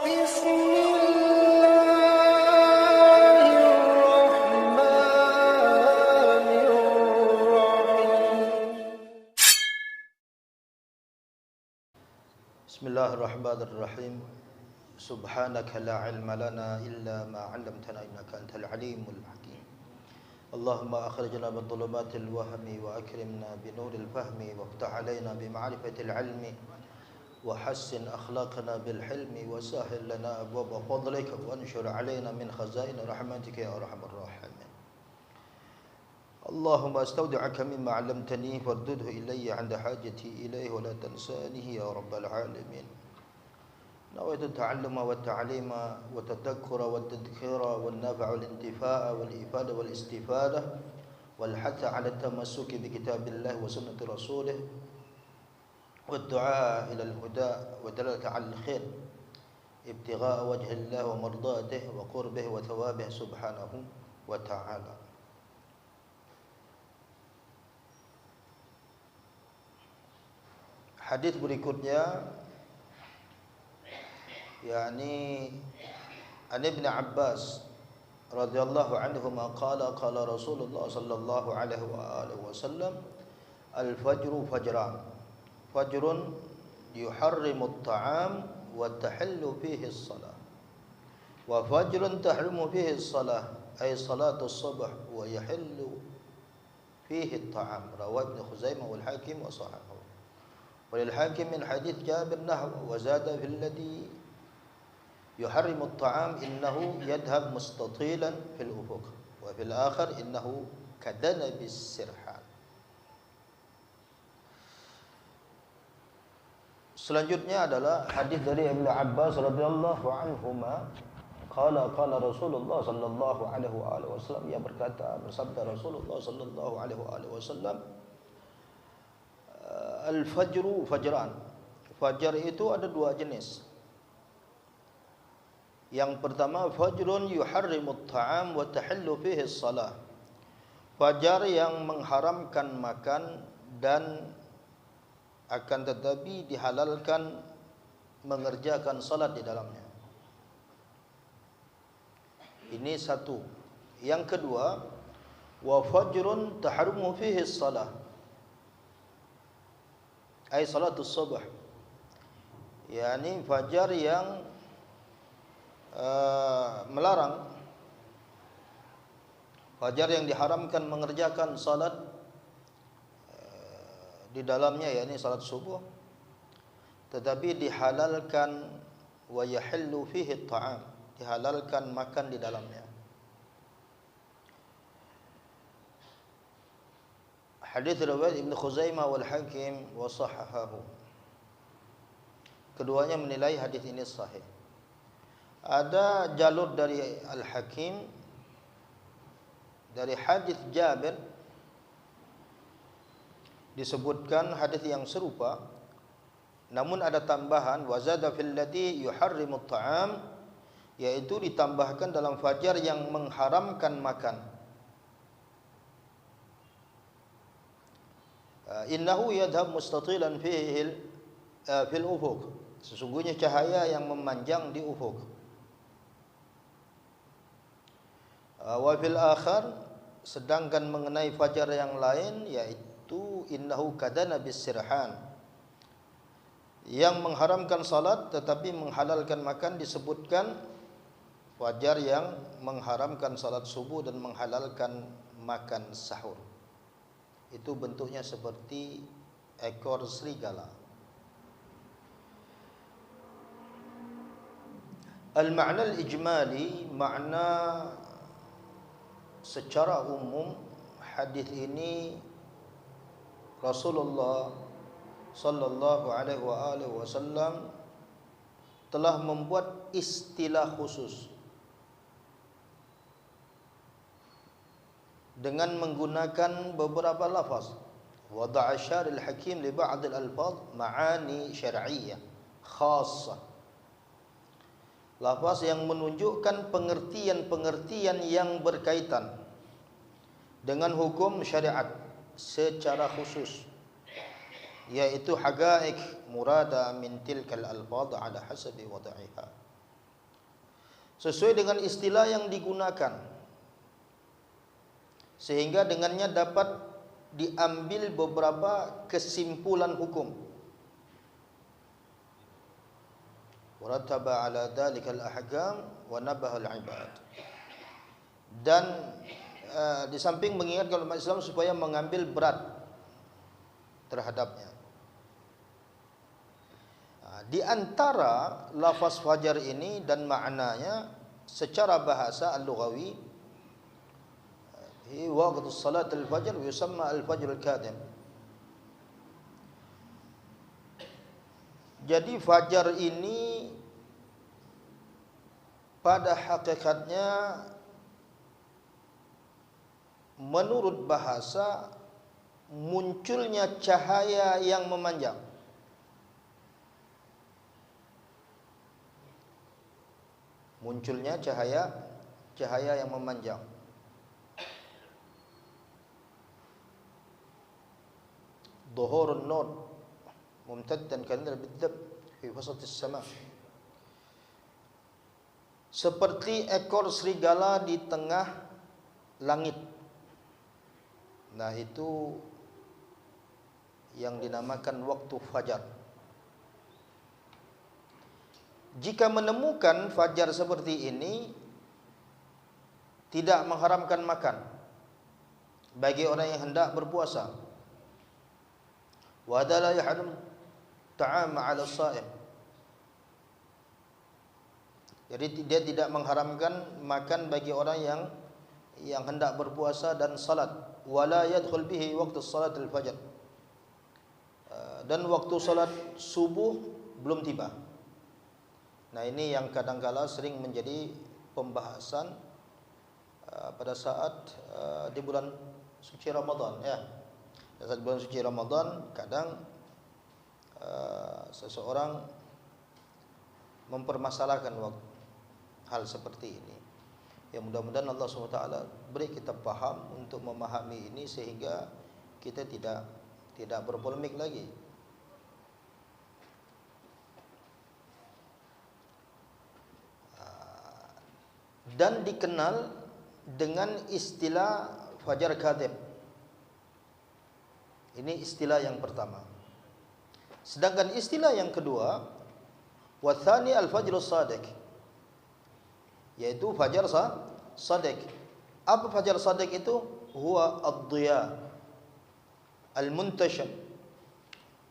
بسم الله الرحمن الرحيم بسم الله الرحمن الرحيم سبحانك لا علم لنا إلا ما علمتنا إنك أنت العليم الحكيم اللهم أخرجنا من ظلمات الوهم وأكرمنا بنور الفهم وافتح علينا بمعرفة العلم وحسن أخلاقنا بالحلم وسهل لنا أبواب فضلك وانشر علينا من خزائن رحمتك يا أرحم الراحمين اللهم استودعك مما علمتني فردده إلي عند حاجتي إليه ولا تنسانيه يا رب العالمين نويت التعلم والتعليم والتذكر والتذكير والنفع والانتفاع والإفادة والاستفادة والحث على التمسك بكتاب الله وسنة رسوله والدعاء إلى الهدى والدلالة على الخير ابتغاء وجه الله ومرضاته وقربه وثوابه سبحانه وتعالى. Hadis berikutnya yakni an Ibn Abbas radhiyallahu anhuma qala qala Rasulullah sallallahu alaihi wasallam al-fajru fajran fajrun yuharrimu at-ta'am wa tahillu fihi as-salah wa fajrun tahrimu fihi as-salah ay salatu as-subh wa yahillu fihi at-ta'am rawahu Ibn Khuzaimah wal Hakim wa sahahahu وللحاكم من حديث جابر نحو وزاد في الذي يحرم الطعام إنه يذهب مستطيلا في الأفق وفي الآخر إنه كدنب السرحان. Selanjutnya adalah hadis dari Ibnu Abbas radhiyallahu anhuma qala qala Rasulullah sallallahu alaihi wasallam, ia berkata bersabda Rasulullah sallallahu alaihi wasallam, al-fajru fajran. Fajar itu ada dua jenis. Yang pertama fajrun yuharrimut ta'am wa tahillu fihi as-salah. Fajar yang mengharamkan makan dan akan tetapi dihalalkan mengerjakan salat di dalamnya. Ini satu. Yang kedua wa fajrun tahrimu fihi as-salah. Ay salatus subh, yakni fajar yang melarang, fajar yang diharamkan mengerjakan salat di dalamnya, yakni salat subuh, tetapi dihalalkan wa yahillu fihi at-ta'am, dihalalkan makan di dalamnya. Hadis riwayat Ibn Khuzaimah wal Hakim wa sahahahu. Keduanya menilai hadis ini sahih. Ada jalur dari Al-Hakim dari hadis Jabir disebutkan hadis yang serupa, namun ada tambahan wazada fil ladzi yuharrimut ta'am, yaitu ditambahkan dalam fajar yang mengharamkan makan. Innahu yadhhab mustatilan fihi fil ufuq, sesungguhnya cahaya yang memanjang di ufuk. Wa fil akhar, sedangkan mengenai fajar yang lain yaitu innahu kadana bis sirhan, yang mengharamkan salat tetapi menghalalkan makan, disebutkan fajar yang mengharamkan salat subuh dan menghalalkan makan sahur. Itu bentuknya seperti ekor serigala. Al-ma'na al-ijmali, makna secara umum hadis ini, Rasulullah sallallahu alaihi wasallam telah membuat istilah khusus dengan menggunakan beberapa lafaz. Wada'a syaril hakim li ba'd al-alfaz ma'ani syar'iyyah khassah, lafaz yang menunjukkan pengertian-pengertian yang berkaitan dengan hukum syariat secara khusus, yaitu haqa'iq murada min tilkal alfaz ala hasabi wada'iha, sesuai dengan istilah yang digunakan, sehingga dengannya dapat diambil beberapa kesimpulan hukum. Warattaba ala dzalika al-ahkam wa nabaha al-ibad. Dan di samping mengingatkan umat Islam supaya mengambil berat terhadapnya. Di antara lafaz fajar ini dan maknanya secara bahasa al-lughawi, waqtu salat al-fajr yusamma al-fajr al-kadhim. Jadi fajar ini pada hakikatnya menurut bahasa munculnya cahaya yang memanjang. Munculnya cahaya yang memanjang. Dhuhurun nur mumtaddan kanal bidab fi wasatis sama. Seperti ekor serigala di tengah langit. Nah, itu yang dinamakan waktu fajar. Jika menemukan fajar seperti ini, tidak mengharamkan makan bagi orang yang hendak berpuasa. Wa la yahrum ta'am 'ala as-sha'im. Jadi dia tidak mengharamkan makan bagi orang yang hendak berpuasa dan salat. Wala yadkhul bihi waktu salat al-fajr. Dan waktu salat subuh belum tiba. Nah, ini yang kadangkala sering menjadi pembahasan pada saat di bulan suci Ramadan, ya. Saat bulan suci Ramadan kadang seseorang mempermasalahkan hal seperti ini. Ya, mudah-mudahan Allah SWT beri kita paham untuk memahami ini sehingga kita tidak berpolemik lagi. Dan dikenal dengan istilah fajar kadhib. Ini istilah yang pertama. Sedangkan istilah yang kedua, wa tsani al-fajrus shadiq, yaitu fajar shadiq. Apa fajar shadiq itu? Huwa ad-dhiya al-muntashir.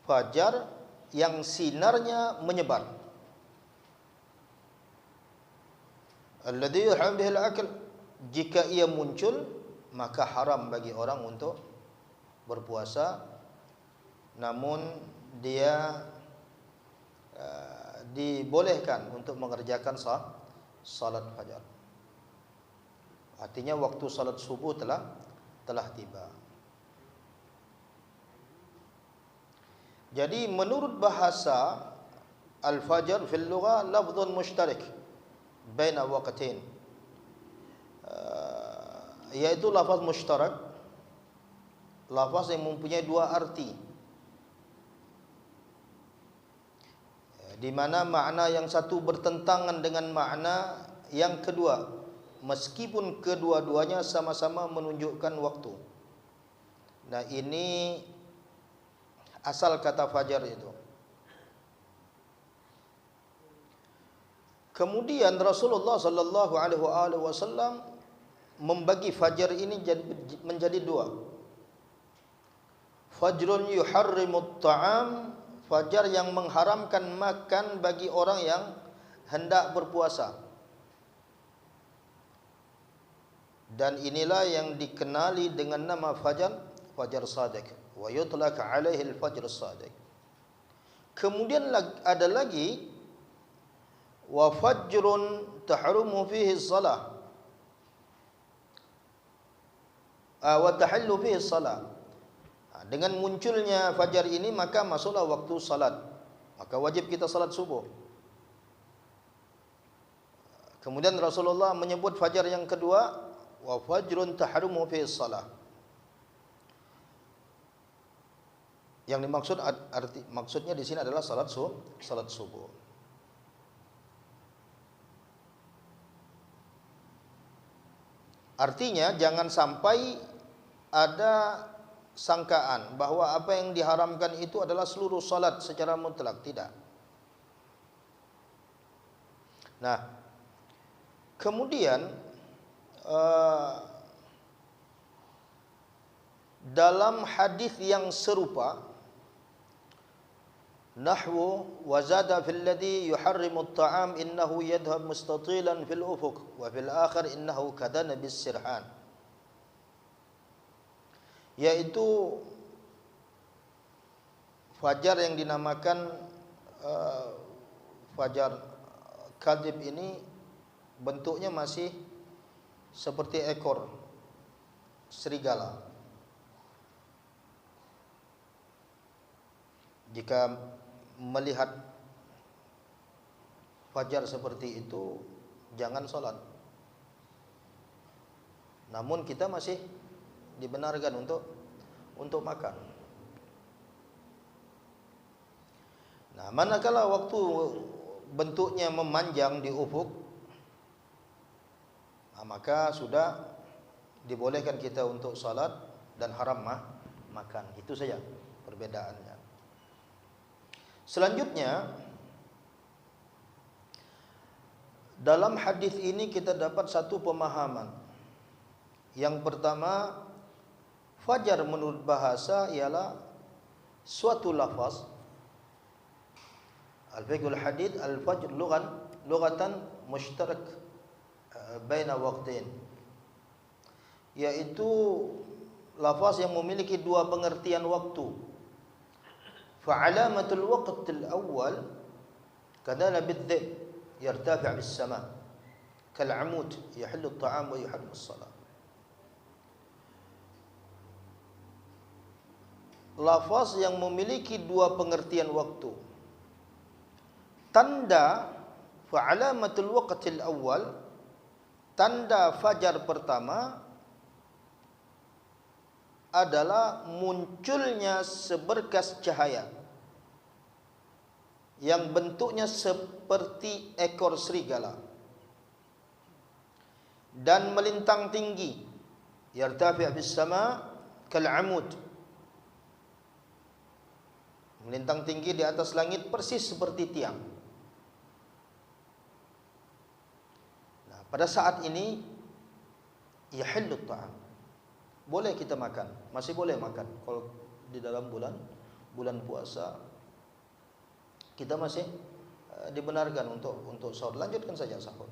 Fajar yang sinarnya menyebar. Alladhi yuhram bihi al-akl. Jika ia muncul, maka haram bagi orang untuk berpuasa, namun dia dibolehkan untuk mengerjakan salat fajar. Artinya waktu salat subuh telah tiba. Jadi menurut bahasa al-fajar fil lugha lafdhun mushtarik baina waqtain, yaitu lafaz mushtarak, lafaz yang mempunyai dua arti, di mana makna yang satu bertentangan dengan makna yang kedua, meskipun kedua-duanya sama-sama menunjukkan waktu. Nah, ini asal kata fajar itu. Kemudian Rasulullah sallallahu alaihi wasallam membagi fajar ini menjadi dua. Fajrun yuharrimut ta'am, fajar yang mengharamkan makan bagi orang yang hendak berpuasa. Dan inilah yang dikenali dengan nama fajar shadiq, wa yutlaq alaihi al-fajr shadiq. Kemudian ada lagi wa fajrun tahrumu fihi shalah wa tahallu fihi shalah. Dengan munculnya fajar ini maka masuklah waktu salat, maka wajib kita salat subuh. Kemudian Rasulullah menyebut fajar yang kedua, wa fajrun tahrumu fihi shalah. Yang dimaksud maksudnya di sini adalah salat subuh. Artinya jangan sampai ada sangkaan bahwa apa yang diharamkan itu adalah seluruh salat secara mutlak, tidak. Nah, kemudian dalam hadis yang serupa, nahwu wa zada fil ladhi yuharrimu at-ta'am innahu yadhhab mustatilan fil ufuq wa fil akhir innahu kadana bis sirhan, yaitu fajar yang dinamakan fajar kadhib ini bentuknya masih seperti ekor serigala. Jika melihat fajar seperti itu, jangan sholat. Namun kita masih dibenarkan untuk makan. Nah, manakala waktu bentuknya memanjang di ufuk, maka sudah dibolehkan kita untuk salat dan haram makan. Itu saja perbedaannya. Selanjutnya, dalam hadis ini kita dapat satu pemahaman. Yang pertama, fajar menurut bahasa ialah suatu lafaz. Al-fiqhul hadith al-fajr lughatan mushtarak baina waqtain, yaitu lafaz yang memiliki dua pengertian waktu. Fa'alamatul waqtil awal kadana bidh-dhib yartafi' bis sama' kal'amud yahillu at-ta'am wa yuharrimu as-salat. Lafaz yang memiliki dua pengertian waktu. Tanda fa'alamatul waqtil awal, tanda fajar pertama adalah munculnya seberkas cahaya yang bentuknya seperti ekor serigala dan melintang tinggi, yartafi' bis sama' kal 'amud, melintang tinggi di atas langit persis seperti tiang. Nah, pada saat ini yahillu ta'am, boleh kita makan, masih boleh makan. Kalau di dalam bulan puasa kita masih dibenarkan untuk sahur, lanjutkan saja sahur.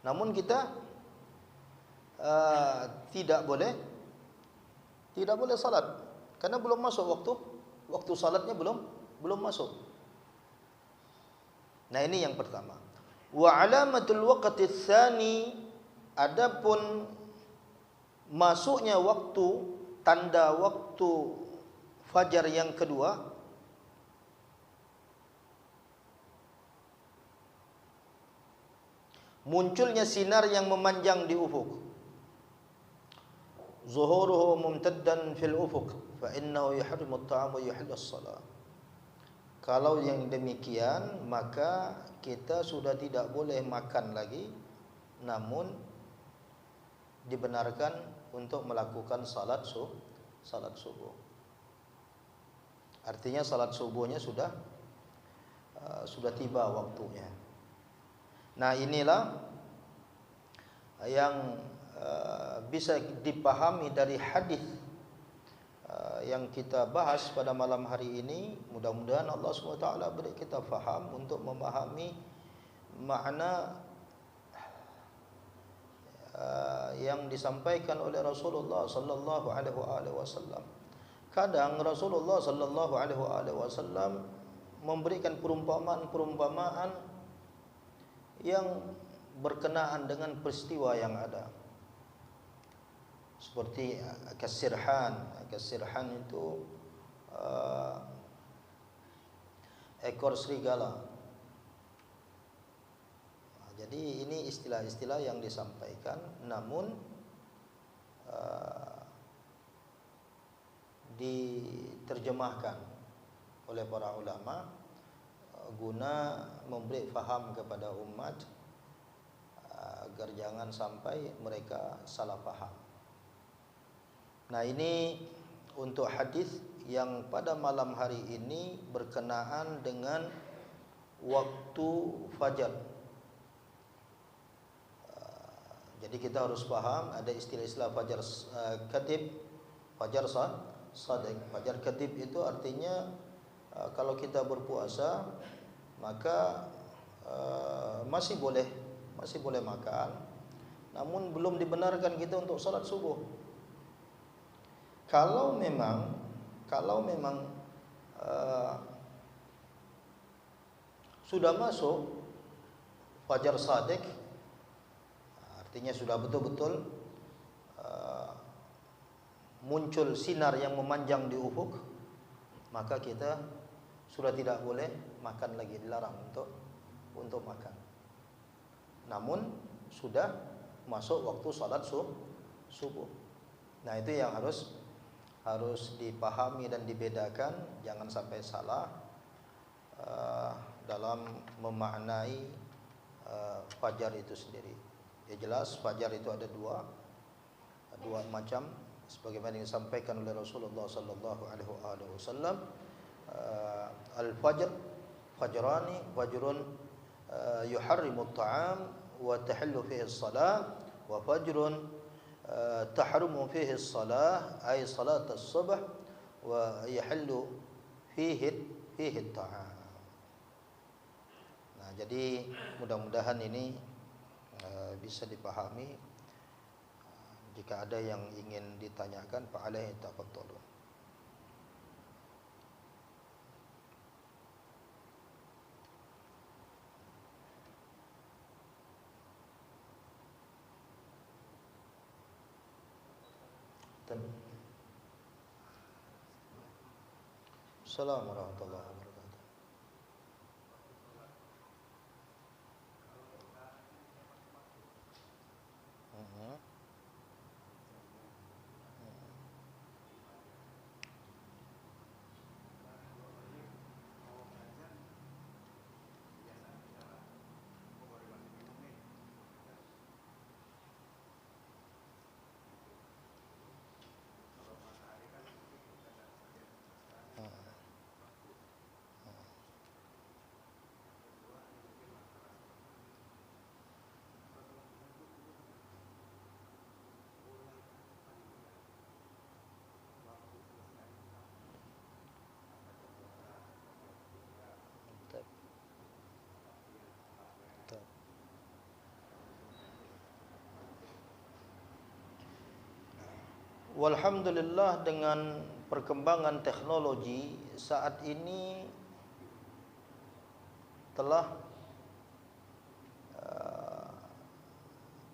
Namun kita tidak boleh salat karena belum masuk waktu salatnya belum masuk. Nah, ini yang pertama. Wa alamatul waqti tsani, adapun masuknya waktu, tanda waktu fajar yang kedua, munculnya sinar yang memanjang di ufuk. Zuhuruhu mumtaddan fil ufuk fa innahu yuharrimu at-ta'am wa yuhillu as-salat. Kalau yang demikian, maka kita sudah tidak boleh makan lagi, namun dibenarkan untuk melakukan salat subuh. Artinya salat subuhnya sudah tiba waktunya. Nah, inilah yang bisa dipahami dari hadis yang kita bahas pada malam hari ini. Mudah-mudahan Allah SWT beri kita faham untuk memahami makna yang disampaikan oleh Rasulullah sallallahu alaihi wasallam. Kadang Rasulullah sallallahu alaihi wasallam memberikan perumpamaan yang berkenaan dengan peristiwa yang ada. Seperti kasirhan itu ekor serigala. Jadi ini istilah-istilah yang disampaikan, namun diterjemahkan oleh para ulama guna memberi faham kepada umat, agar jangan sampai mereka salah paham. Nah, ini untuk hadis yang pada malam hari ini berkenaan dengan waktu fajar. Jadi kita harus paham ada istilah-istilah fajar katib, fajar sadiq. Fajar katib itu artinya kalau kita berpuasa maka masih boleh makan, namun belum dibenarkan kita untuk salat subuh. Kalau memang sudah masuk fajar sadiq, artinya sudah betul-betul muncul sinar yang memanjang di ufuk, maka kita sudah tidak boleh makan lagi, dilarang untuk makan. Namun sudah masuk waktu salat subuh. Nah, itu yang harus dipahami dan dibedakan, jangan sampai salah dalam memaknai fajar itu sendiri. Ya, jelas fajar itu ada dua macam sebagaimana yang disampaikan oleh Rasulullah sallallahu alaihi wasallam. Al-fajr fajrani, fajrun yuharrimu at-ta'am wa tahillu fihi as-salah, wa fajrun tahrumu fihi as-salah ay salat as-subh wa yahillu fihi at-ta'am. Nah, jadi mudah-mudahan ini bisa dipahami. Jika ada yang ingin ditanyakan, fa'alaihi tafadhalu. Assalamualaikum warahmatullahi wabarakatuh. Walhamdulillah, dengan perkembangan teknologi saat ini telah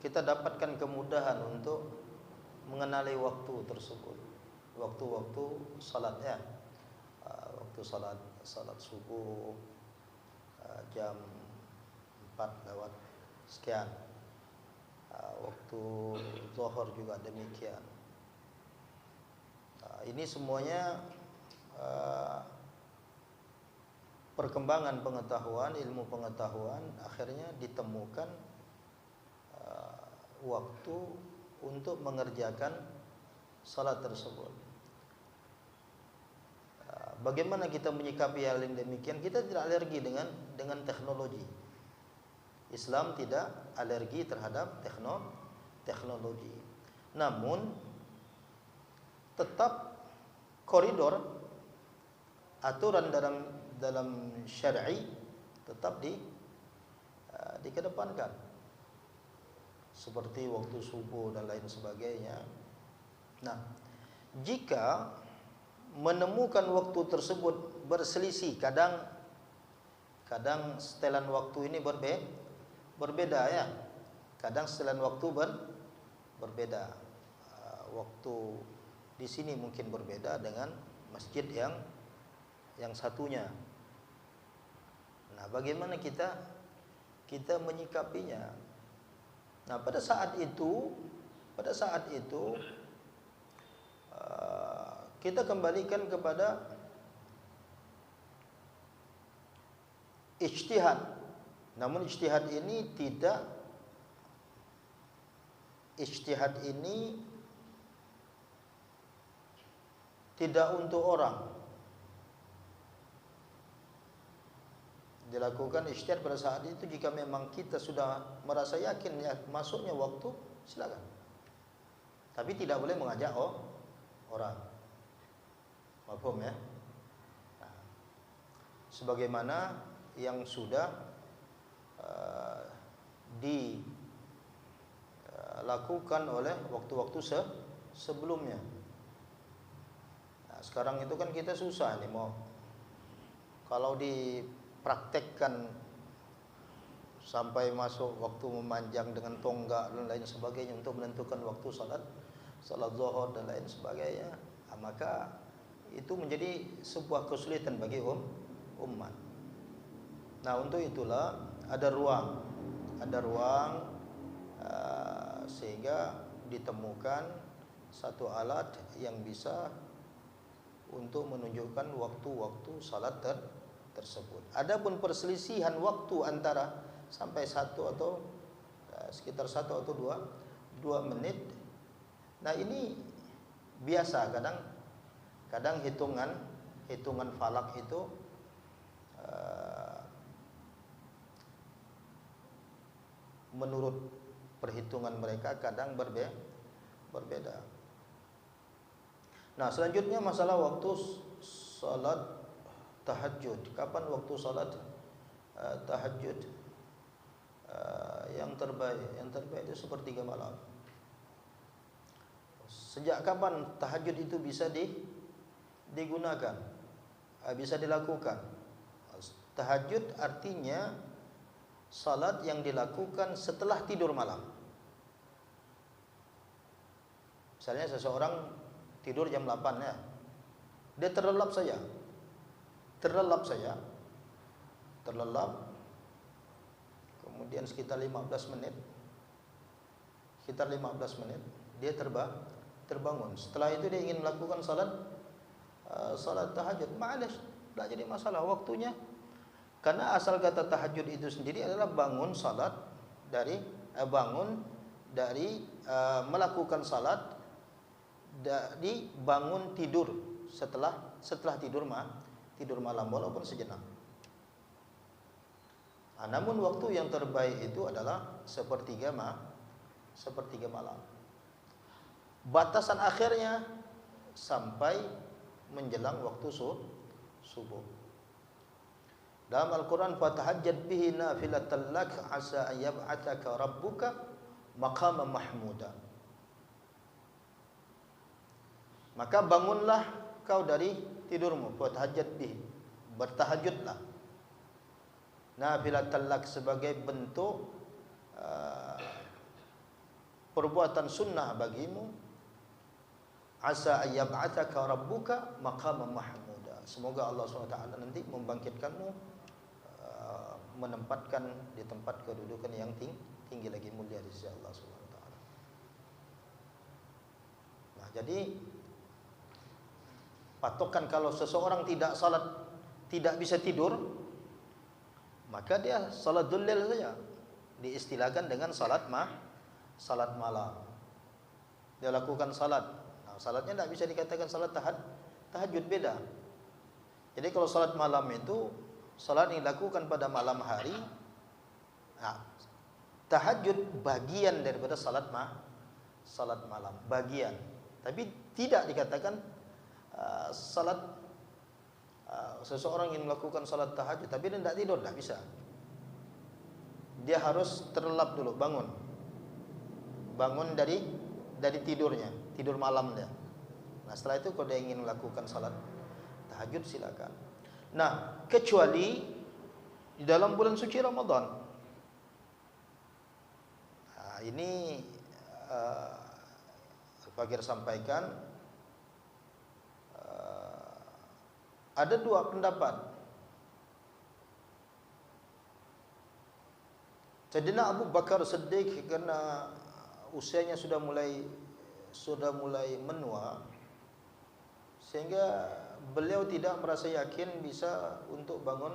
kita dapatkan kemudahan untuk mengenali waktu tersebut, waktu-waktu salatnya, waktu salat subuh jam 4 lewat sekian, waktu zuhur juga demikian. Ini semuanya perkembangan pengetahuan, ilmu pengetahuan, akhirnya ditemukan waktu untuk mengerjakan salat tersebut. Bagaimana kita menyikapi hal yang demikian? Kita tidak alergi dengan teknologi. Islam tidak alergi terhadap teknologi. Namun tetap koridor aturan dalam syar'i tetap dikedepankan, seperti waktu subuh dan lain sebagainya. Nah, jika menemukan waktu tersebut berselisih, kadang setelan waktu ini berbeda ya. Kadang setelan waktu berbeda. Waktu di sini mungkin berbeda dengan masjid yang satunya. Nah, bagaimana kita menyikapinya? Nah, pada saat itu kita kembalikan kepada ijtihad. Namun ijtihad ini tidak ijtihad ini tidak untuk orang. Dilakukan ijtihad pada saat itu jika memang kita sudah merasa yakin ya masuknya waktu, silakan. Tapi tidak boleh mengajak orang. Mafhum ya? Nah, sebagaimana yang sudah dilakukan oleh waktu-waktu sebelumnya. Nah, sekarang itu kan kita susah nih mau kalau dipraktekkan sampai masuk waktu memanjang dengan tonggak dan lain sebagainya untuk menentukan waktu salat zuhur dan lain sebagainya, maka itu menjadi sebuah kesulitan bagi umat. Nah, untuk itulah ada ruang sehingga ditemukan satu alat yang bisa untuk menunjukkan waktu-waktu salat tersebut. Adapun perselisihan waktu antara sampai satu atau sekitar 1 atau 2 menit, nah ini biasa, kadang hitungan falak itu menurut perhitungan mereka kadang berbeda. Nah, selanjutnya masalah waktu salat tahajud. Kapan waktu salat tahajud yang terbaik? Yang terbaik itu sepertiga malam. Sejak kapan tahajud itu bisa digunakan? Bisa dilakukan. Tahajud artinya salat yang dilakukan setelah tidur malam. Misalnya seseorang tidur jam 8 ya. Dia terlelap saja. Kemudian sekitar 15 menit dia terbangun. Setelah itu dia ingin melakukan salat tahajud. Ma'alah, tidak jadi masalah waktunya. Karena asal kata tahajud itu sendiri adalah bangun dari melakukan salat dari bangun tidur setelah tidur malam walaupun sejenak. Namun waktu yang terbaik itu adalah sepertiga malam. Batasan akhirnya sampai menjelang waktu subuh. Dalam Al-Quran, fatahajjad bihi nafilatan lak asa an yab'atsaka rabbuka maqaman mahmuda. Maka bangunlah kau dari tidurmu, fatahajjad bihi, bertahajudlah. Nafilatan lak sebagai bentuk perbuatan sunnah bagimu. Asa an yab'atsaka rabbuka maqaman mahmuda. Semoga Allah SWT nanti membangkitkanmu, menempatkan di tempat kedudukan yang tinggi lagi, mulia di sisi Allah SWT. Nah, jadi patokan kalau seseorang tidak salat, tidak bisa tidur, maka dia salat dullail saja, diistilahkan dengan salat malam. Dia lakukan salat. Nah, salatnya tidak bisa dikatakan salat tahajud, beda. Jadi kalau salat malam itu salat yang dilakukan pada malam hari. Nah, tahajud bagian daripada salat malam, bagian. Tapi tidak dikatakan salat seseorang yang melakukan salat tahajud tapi dia tidak tidur, tidak bisa. Dia harus terlelap dulu, bangun dari tidurnya, tidur malam dia. Nah, setelah itu kalau dia ingin melakukan salat tahajud silakan. Nah, kecuali di dalam bulan suci Ramadan. Nah, ini Al-Fakir sampaikan ada dua pendapat. Sayyidina Abu Bakar Siddiq karena usianya sudah mulai menua, sehingga beliau tidak merasa yakin bisa untuk bangun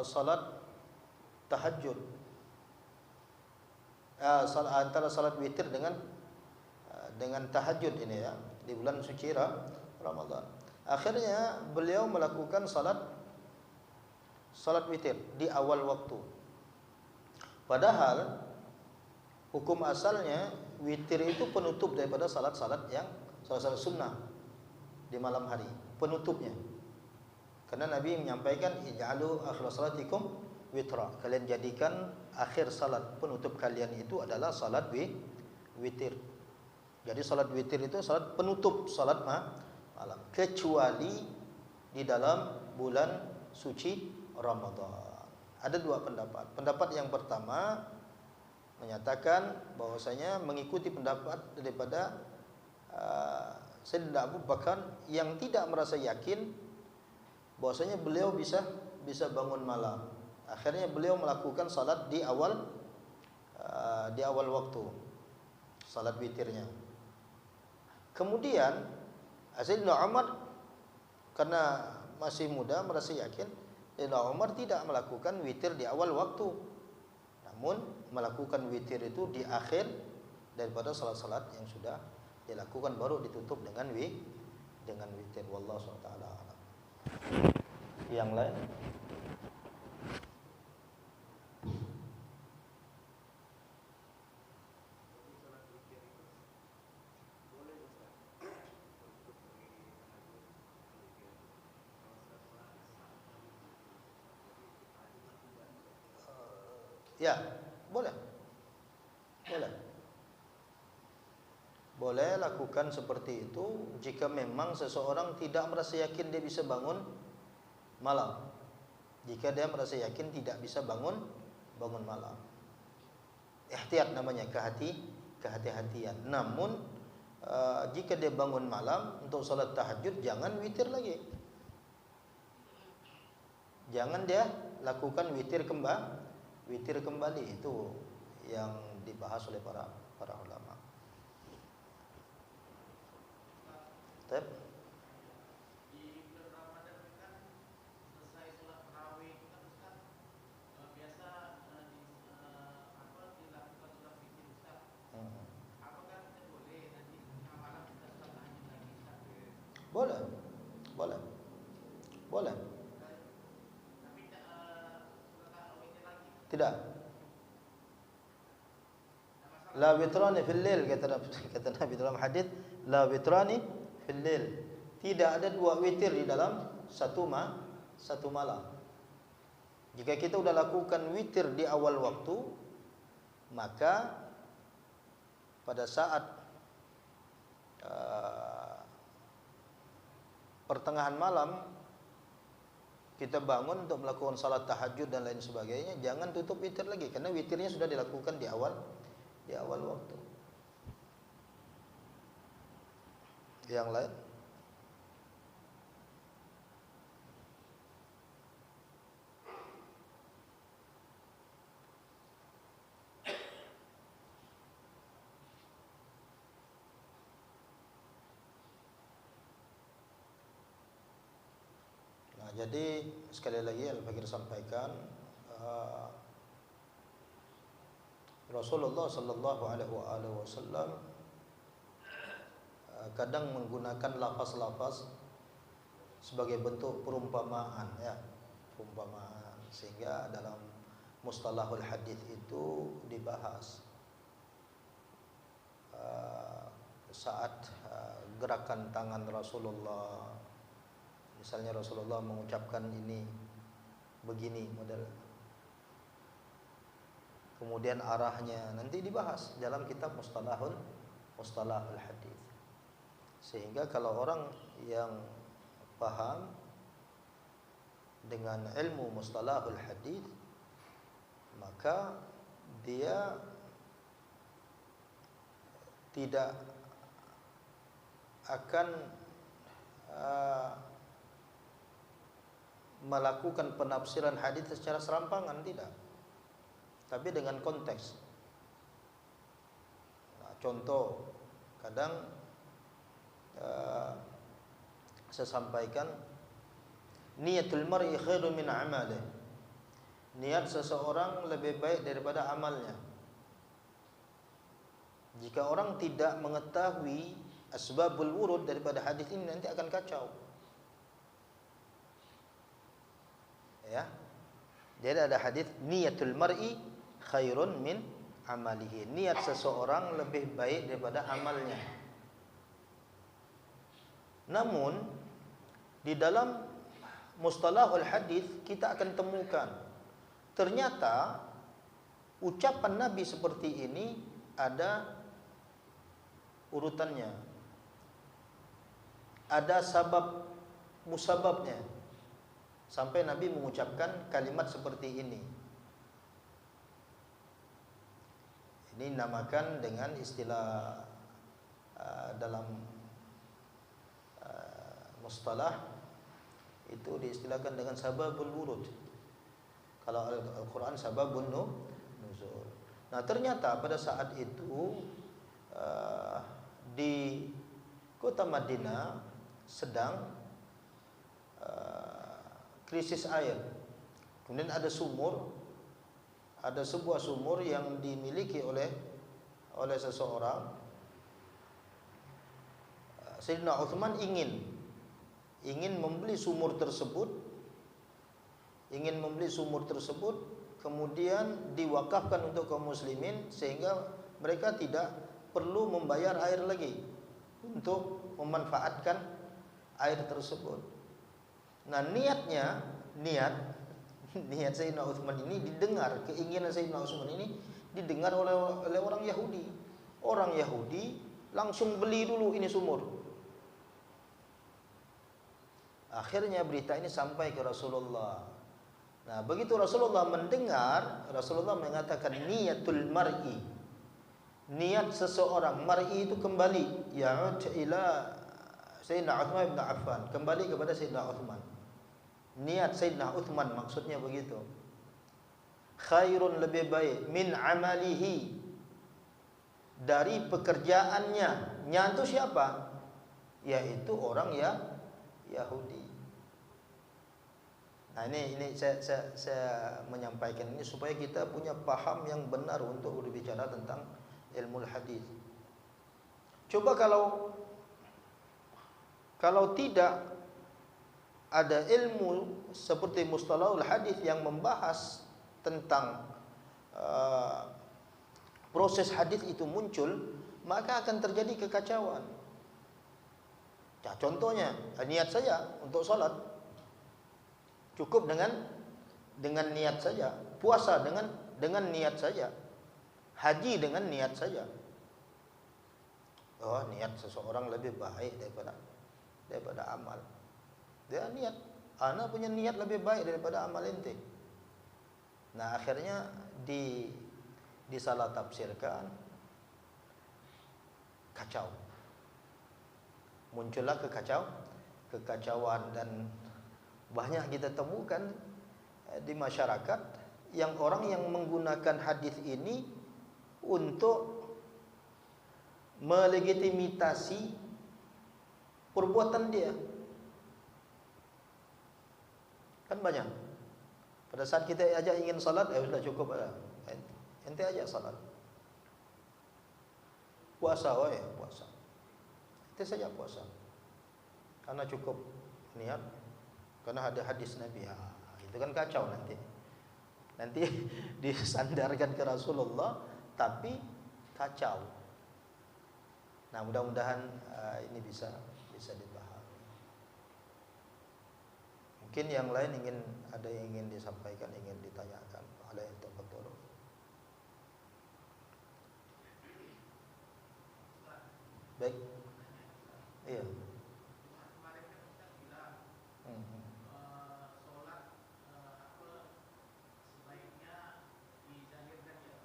salat tahajud. antara salat witir dengan tahajud ini ya, di bulan suci Ramadan. Akhirnya beliau melakukan salat witir di awal waktu. Padahal hukum asalnya witir itu penutup daripada salat-salat sunnah di malam hari, penutupnya. Karena Nabi menyampaikan ij'alu akhir salatikum witra. Kalian jadikan akhir salat penutup kalian itu adalah salat witir. Jadi salat witir itu salat penutup salat malam, kecuali di dalam bulan suci Ramadan. Ada dua pendapat. Pendapat yang pertama menyatakan bahwasanya mengikuti pendapat daripada Sayyidina Abu Bakar yang tidak merasa yakin bahwasanya beliau bisa bangun malam. Akhirnya beliau melakukan salat di awal waktu, salat witirnya. Kemudian Sayyidina Umar karena masih muda merasa yakin, Sayyidina Umar tidak melakukan witir di awal waktu, namun melakukan witir itu di akhir daripada salat-salat yang sudah dilakukan, baru ditutup dengan witir. Wallahu subhanahu wa ta'ala. Yang lain? Ya, boleh. Boleh lakukan seperti itu jika memang seseorang tidak merasa yakin dia bisa bangun malam. Jika dia merasa yakin tidak bisa bangun malam. Ihtiyat namanya, kehati-hatian. Namun jika dia bangun malam untuk salat tahajud, jangan witir lagi. Jangan dia lakukan witir kembali, itu yang dibahas oleh para ulama. Tep. Di bulan Ramadan kan selesai sholat tarawih itu kan Ustaz biasa dilakukan sholat fikir Ustaz. Apakah kita boleh nanti tengah malam kita sholat tahajud lagi Ustaz? Boleh. Tapi sholat tarawihnya lagi. Tidak. La witrani fil lail, kata Nabi dalam hadis, la witrani fil lail. Tidak ada dua witir di dalam satu malam. Jika kita sudah lakukan witir di awal waktu, maka pada saat pertengahan malam kita bangun untuk melakukan salat tahajud dan lain sebagainya, jangan tutup witir lagi, karena witirnya sudah dilakukan di awal waktu. Yang lain? Nah, jadi sekali lagi Al-Fakir sampaikan, Rasulullah sallallahu alaihi wasallam kadang menggunakan lafaz-lafaz sebagai bentuk perumpamaan, sehingga dalam mustalahul hadis itu dibahas saat gerakan tangan Rasulullah. Misalnya Rasulullah mengucapkan ini begini model, kemudian arahnya nanti dibahas dalam kitab mustalahul hadis. Sehingga kalau orang yang paham dengan ilmu mustalahul hadis, maka dia tidak akan melakukan penafsiran hadis secara serampangan, tidak, tapi dengan konteks. Nah, contoh, kadang saya sampaikan, niatul mar'i khairu min amalih. Niat seseorang lebih baik daripada amalnya. Jika orang tidak mengetahui asbabul wurud daripada hadis ini, nanti akan kacau. Ya. Jadi ada hadis niyatul mar'i khairun min amalihi. Niat seseorang lebih baik daripada amalnya. Namun di dalam mustalahul hadis kita akan temukan ternyata ucapan Nabi seperti ini ada urutannya. Ada sabab musababnya. Sampai Nabi mengucapkan kalimat seperti ini. Ini dinamakan dengan istilah dalam mustalah itu diistilahkan dengan sababul wurud. Kalau Al-Quran sababun nuzul. Nah ternyata pada saat itu di kota Madinah sedang krisis air. Kemudian ada sebuah sumur yang dimiliki oleh seseorang. Sayyidina Utsman ingin membeli sumur tersebut, kemudian diwakafkan untuk kaum muslimin sehingga mereka tidak perlu membayar air lagi untuk memanfaatkan air tersebut. Nah, niat Sayyidina Utsman ini didengar, keinginan Sayyidina Utsman ini didengar oleh orang Yahudi. Orang Yahudi langsung beli dulu ini sumur. Akhirnya berita ini sampai ke Rasulullah. Nah, begitu Rasulullah mendengar, Rasulullah mengatakan niyatul mar'i. Niat seseorang, mar'i itu kembali, ya'ud ila Sayyidina Utsman bin Affan, kembali kepada Sayyidina Utsman. Niat Sayyidina Utsman maksudnya begitu. Khairun lebih baik min amalihi, dari pekerjaannya. Nya itu siapa? Yaitu orang Yahudi. Nah ini saya menyampaikan ini supaya kita punya paham yang benar untuk berbicara tentang ilmu hadis. Coba kalau tidak ada ilmu seperti mustalahul hadis yang membahas tentang proses hadis itu muncul, maka akan terjadi kekacauan. Nah, contohnya niat saya untuk sholat cukup dengan niat saja, puasa dengan niat saja, haji dengan niat saja. Oh, niat seseorang lebih baik daripada amal. Dia niat, ana punya niat lebih baik daripada amal ente. Nah, akhirnya disalah tafsirkan, kacau. Muncullah kekacauan dan banyak kita temukan di masyarakat yang orang yang menggunakan hadis ini untuk melegitimasi perbuatan dia. Kan banyak. Pada saat kita ajak ingin salat, sudah cukup ada. Ente ajak salat. Puasa, puasa. Ente saja puasa. Karena cukup niat, karena ada hadis Nabi. Itu kan kacau nanti. Nanti disandarkan ke Rasulullah, tapi kacau. Nah, mudah-mudahan ini bisa dipahami. Mungkin yang lain ada yang ingin disampaikan, ingin ditanyakan. Ada yang tafadhol. Baik. Iya. Kemarin kan Ustaz bilang sholat sebaiknya dizahirkan ya.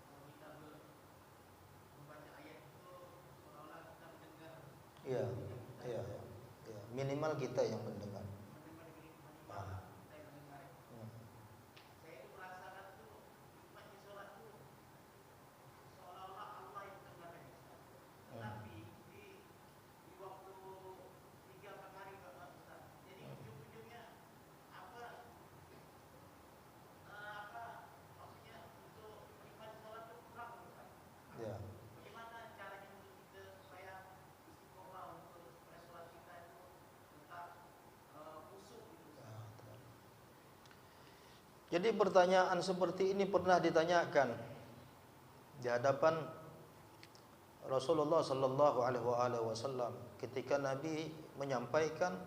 Kalau kita membaca ayat itu seolah-olah kita mendengar. Iya. Minimal kita yang mendengar. Saya mendengar. Saya itu merasakan tuh nikmatnya sholat tuh seolah-olah Allah yang mendengar. Tetapi di waktu 3-4 hari Ustaz. Jadi ujung-ujungnya maksudnya untuk nikmat sholat itu kurang Jadi pertanyaan seperti ini pernah ditanyakan di hadapan Rasulullah sallallahu alaihi wasallam ketika Nabi menyampaikan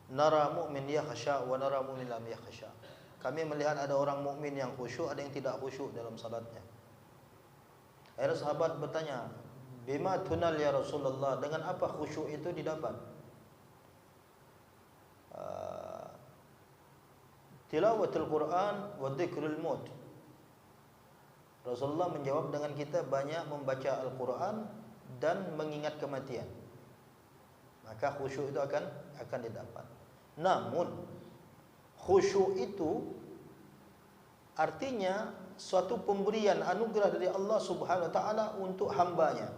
nara mu'min yakhsha wa nara mu'min lam yakhsha. Kami melihat ada orang mukmin yang khusyuk, ada yang tidak khusyuk dalam salatnya. Akhirnya sahabat bertanya, "Bima tunal ya Rasulullah?" Dengan apa khusyuk itu didapat? Tilawatul Quran wa dzikrul maut. Rasulullah menjawab dengan kita banyak membaca Al-Quran dan mengingat kematian. Maka khusyuk itu akan didapat. Namun khusyuk itu artinya suatu pemberian anugerah dari Allah Subhanahu wa taala untuk hambanya.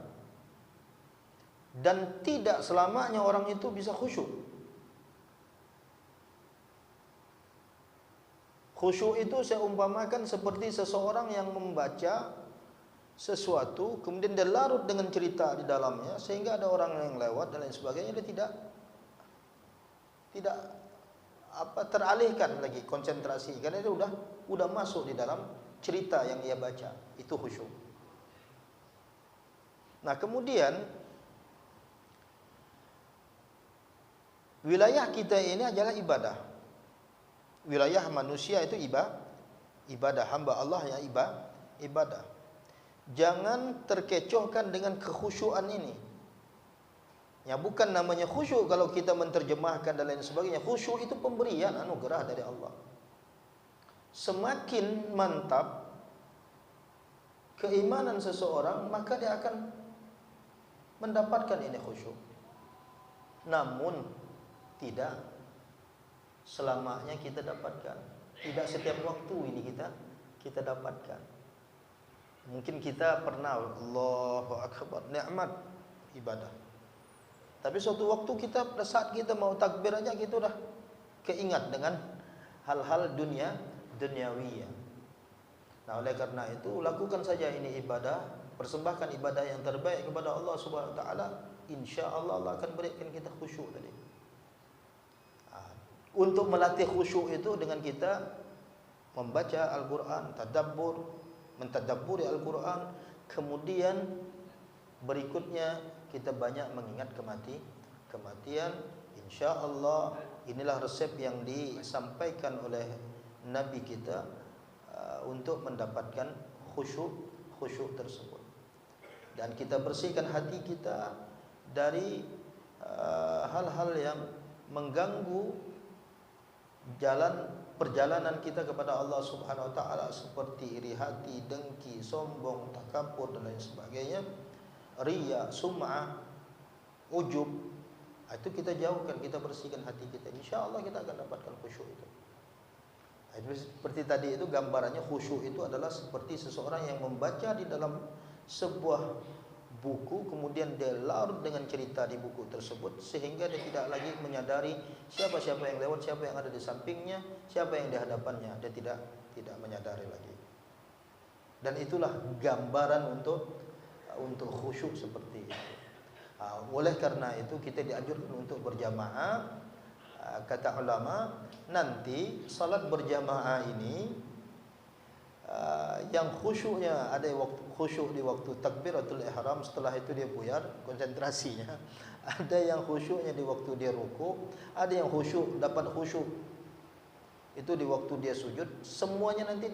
Dan tidak selamanya orang itu bisa khusyuk. Khusyuk itu saya umpamakan seperti seseorang yang membaca sesuatu kemudian dia larut dengan cerita di dalamnya sehingga ada orang yang lewat dan lain sebagainya, dia tidak teralihkan lagi konsentrasi karena dia udah masuk di dalam cerita yang ia baca. Itu khusyuk. Nah, kemudian wilayah kita ini adalah ibadah. Wilayah manusia itu ibadah, hamba Allah yang ibadah. Jangan terkecohkan dengan kekhusyuan ini. Ya, bukan namanya khusyuk kalau kita menterjemahkan dan lain sebagainya. Khusyuk itu pemberian anugerah dari Allah. Semakin mantap keimanan seseorang, maka dia akan mendapatkan ini khusyuk. Namun tidak selamanya kita dapatkan. Tidak setiap waktu ini kita dapatkan. Mungkin kita pernah Allahu Akbar, nikmat ibadah. Tapi suatu waktu kita pada saat kita mau takbir aja kita udah keingat dengan hal-hal duniawi. Nah, oleh karena itu lakukan saja ini ibadah, persembahkan ibadah yang terbaik kepada Allah Subhanahu wa taala, insyaallah Allah akan berikan kita khusyuk tadi. Untuk melatih khusyuk itu dengan kita membaca Al-Quran, mentadabburi Al-Quran, kemudian berikutnya kita banyak mengingat kematian. InsyaAllah inilah resep yang disampaikan oleh Nabi kita untuk mendapatkan khusyuk tersebut. Dan kita bersihkan hati kita dari hal-hal yang mengganggu perjalanan kita kepada Allah Subhanahu wa taala, seperti iri hati, dengki, sombong, takabur dan lain sebagainya, riya, sum'ah, ujub. Itu kita jauhkan, kita bersihkan hati kita. Insyaallah kita akan dapatkan khusyuk itu. Seperti tadi itu gambarannya, khusyuk itu adalah seperti seseorang yang membaca di dalam sebuah buku, kemudian dia larut dengan cerita di buku tersebut sehingga dia tidak lagi menyadari siapa-siapa yang lewat, siapa yang ada di sampingnya, siapa yang di hadapannya. Dia tidak menyadari lagi. Dan itulah gambaran untuk khusyuk seperti itu. Oleh karena itu kita dianjurkan untuk berjamaah. Kata ulama, nanti salat berjamaah ini yang khusyuknya ada waktu khusyuk di waktu takbiratul ihram, setelah itu dia buyar konsentrasinya. Ada yang khusyuknya di waktu dia ruku, ada yang khusyuk dapat khusyuk itu di waktu dia sujud. Semuanya nanti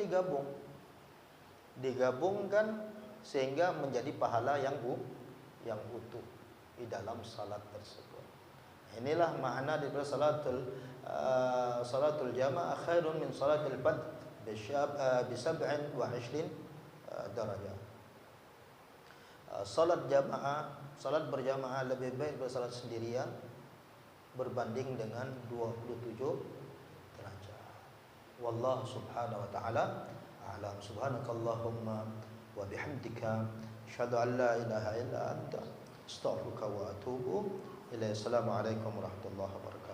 digabungkan sehingga menjadi pahala yang utuh di dalam salat tersebut. Inilah makna daripada salatul jamaah khairun min salatil fard bi 27 darajah. Salat berjamaah lebih baik daripada salat sendirian berbanding dengan 27 derajat. Wallahu subhanahu wa ta'ala a'lam. Subhanakallahumma wa bihamdika asyhadu an la ilaha illa anta astaghfiruka wa atubu ilaik. Assalamualaikum warahmatullahi wabarakatuh.